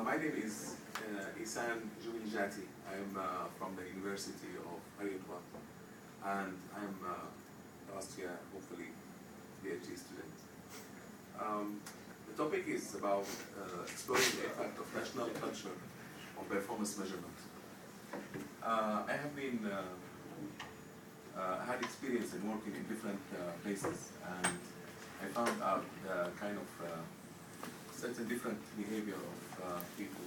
My name is Ihssan Jwijati. I'm from the University of Jwijati, and I'm last year, hopefully, PhD student. The topic is about exploring the impact of national culture on performance measurement. I have been had experience in working in different places, and I found out kind of certain different behavior of people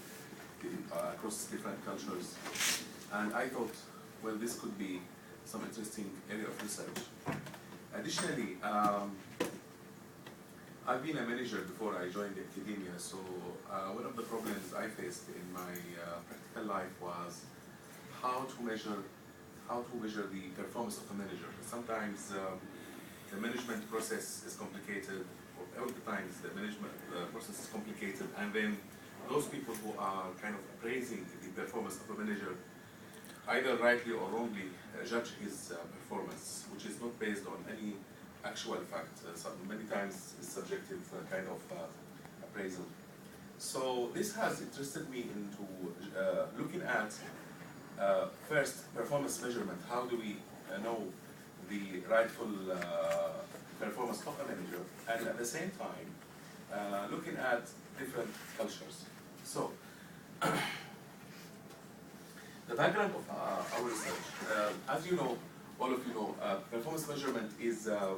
across different cultures, and I thought, well, this could be some interesting area of research. Additionally, I've been a manager before I joined academia, so one of the problems I faced in my practical life was how to measure the performance of a manager. Sometimes the management process is complicated, or all the times the management process is complicated, and then those people who are kind of appraising the performance of a manager, either rightly or wrongly, judge his performance, which is not based on any actual fact. So many times it's subjective kind of appraisal. So this has interested me into looking at first performance measurement. How do we know the rightful performance of a manager, and at the same time looking at different cultures. So the background of our research, as you know, all of you know, performance measurement is a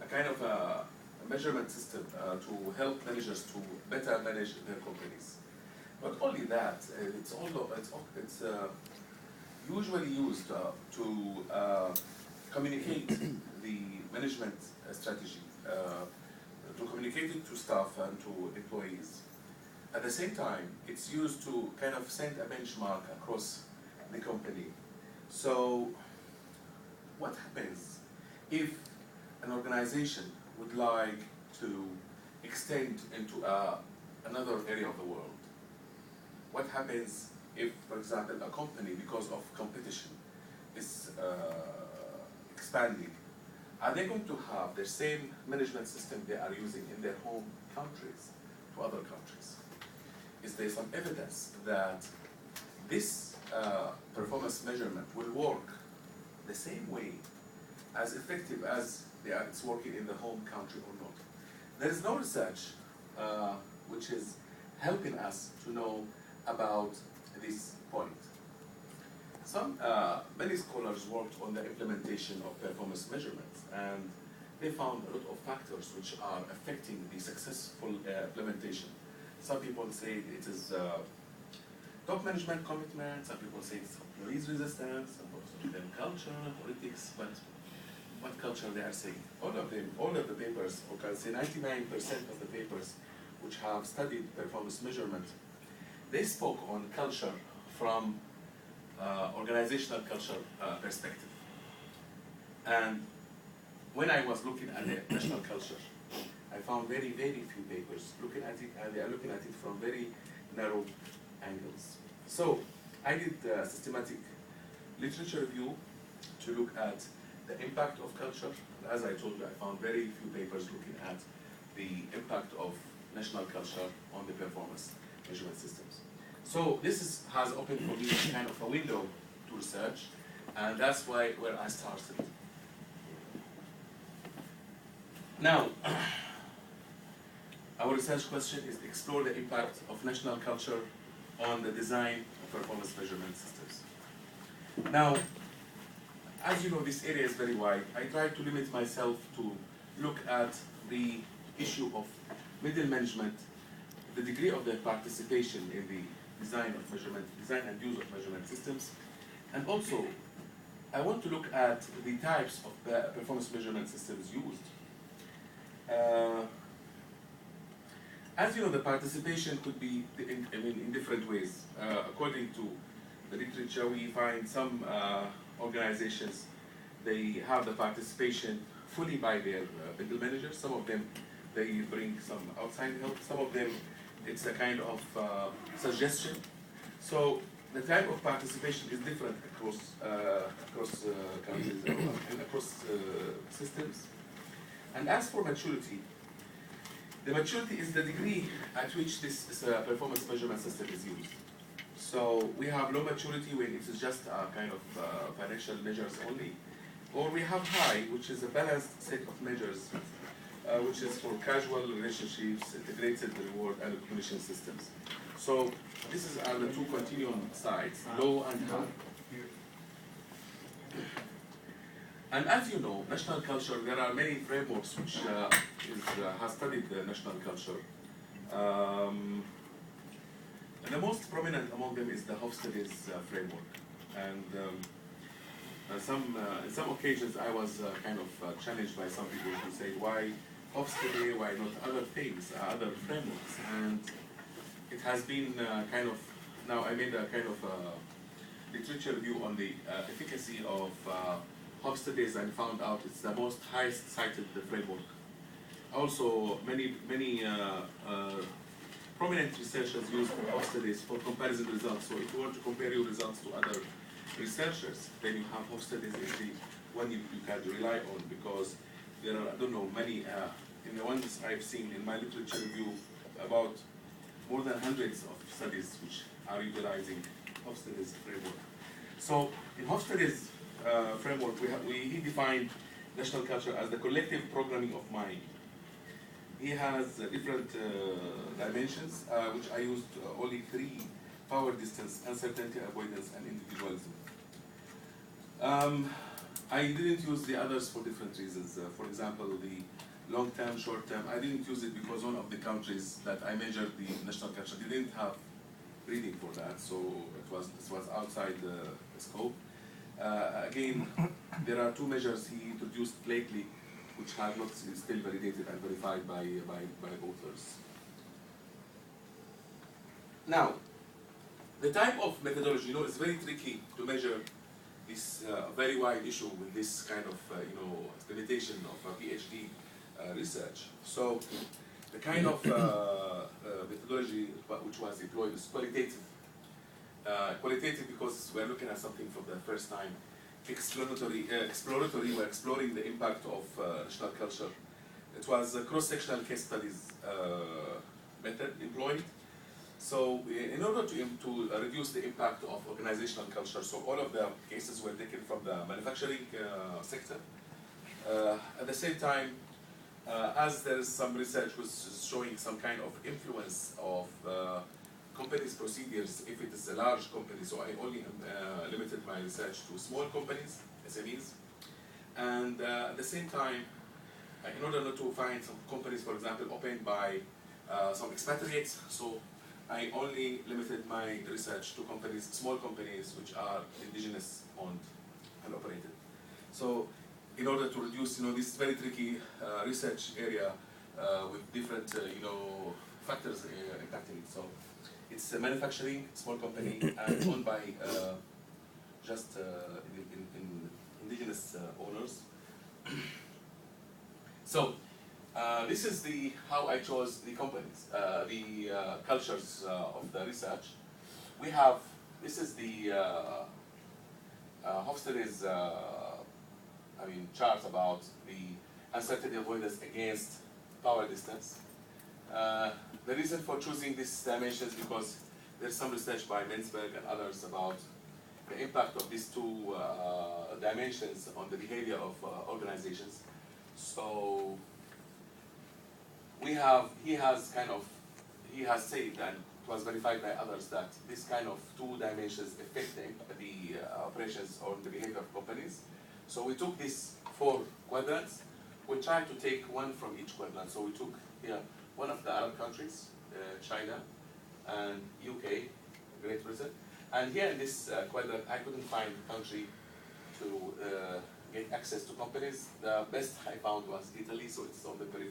kind of a measurement system to help managers to better manage their companies. Not only that, it's usually used to communicate the management strategy, to communicate it to staff and to employees. At the same time, it's used to kind of set a benchmark across the company. So what happens if an organization would like to extend into another area of the world? What happens if, for example, a company, because of competition, is expanding? Are they going to have the same management system they are using in their home countries to other countries? Is there some evidence that this performance measurement will work the same way, as effective as it's working in the home country or not? There is no research which is helping us to know about this point. Many scholars worked on the implementation of performance measurements, and they found a lot of factors which are affecting the successful implementation. Some people say it is top management commitment, some people say it's employees resistance, some people say culture, politics, but what culture they are saying? All of the papers, or can say 99% of the papers which have studied performance measurement, they spoke on culture from organizational culture perspective. And when I was looking at the national culture, I found very, very few papers looking at it, and they are looking at it from very narrow angles. So I did a systematic literature review to look at the impact of culture. As I told you, I found very few papers looking at the impact of national culture on the performance measurement systems. So this has opened for me kind of a window to research, and that's where I started. Now, our research question is to explore the impact of national culture on the design of performance measurement systems. Now, as you know, this area is very wide. I try to limit myself to look at the issue of middle management, the degree of their participation in the design and use of measurement systems, and also I want to look at the types of performance measurement systems used. As you know, the participation could be in different ways. According to the literature, we find some organizations, they have the participation fully by their middle managers. Some of them, they bring some outside help. Some of them, it's a kind of suggestion. So the type of participation is different across countries and across systems. And as for maturity, The maturity is the degree at which this performance measurement system is used. So we have low maturity when it is just kind of financial measures only, or we have high, which is a balanced set of measures, which is for casual relationships, integrated reward, and recognition systems. So this are the two continuum sides, low and high. And as you know, national culture, there are many frameworks which have studied the national culture. And the most prominent among them is the Hofstede's framework. And in some occasions, I was kind of challenged by some people who say, why Hofstede, why not other things, other frameworks? And it has been kind of, now I made a kind of literature review on the efficacy of Hofstede's and found out it's the most highest cited framework. Also, many prominent researchers use Hofstede's for comparison results. So if you want to compare your results to other researchers, then you have Hofstede's is the one you can rely on, because there are, I don't know, many, in the ones I've seen in my literature review, about more than hundreds of studies which are utilizing Hofstede's framework. So in Hofstede's framework, he defined national culture as the collective programming of mind. He has different dimensions, which I used only 3: power, distance, uncertainty, avoidance, and individualism. I didn't use the others for different reasons. For example, the long-term, short-term, I didn't use it because one of the countries that I measured the national culture didn't have reading for that, so this was outside the scope. Again, there are 2 measures he introduced lately, which have not still validated and verified by authors. Now, the type of methodology, it's very tricky to measure this very wide issue with this kind of, limitation of PhD research. So, the kind of methodology which was deployed is qualitative. Qualitative because we're looking at something for the first time. Exploratory, we're exploring the impact of national culture. It was a cross-sectional case studies method employed. So in order to reduce the impact of organizational culture, so all of the cases were taken from the manufacturing sector. At the same time, as there is some research was showing some kind of influence of companies' procedures, if it is a large company, so I only limited my research to small companies, SMEs. And at the same time, in order not to find some companies, for example, opened by some expatriates, so I only limited my research to companies, small companies, which are indigenous owned and operated. So in order to reduce, this very tricky research area with different, factors impacting it. So it's a manufacturing, small company, and owned by just indigenous owners. So this is how I chose the companies, the cultures of the research. We have, this is the Hofstede's chart about the uncertainty avoidance against power distance. The reason for choosing these dimensions because there's some research by Mensberg and others about the impact of these 2 dimensions on the behavior of organizations. So he has said, and it was verified by others, that this kind of 2 dimensions affect the operations or the behavior of companies. So we took these 4 quadrants. We tried to take one from each quadrant. So we took here one of the Arab countries, China, and UK, Great Britain. And here in this quadrant, I couldn't find a country to get access to companies. The best I found was Italy, so it's on the periphery.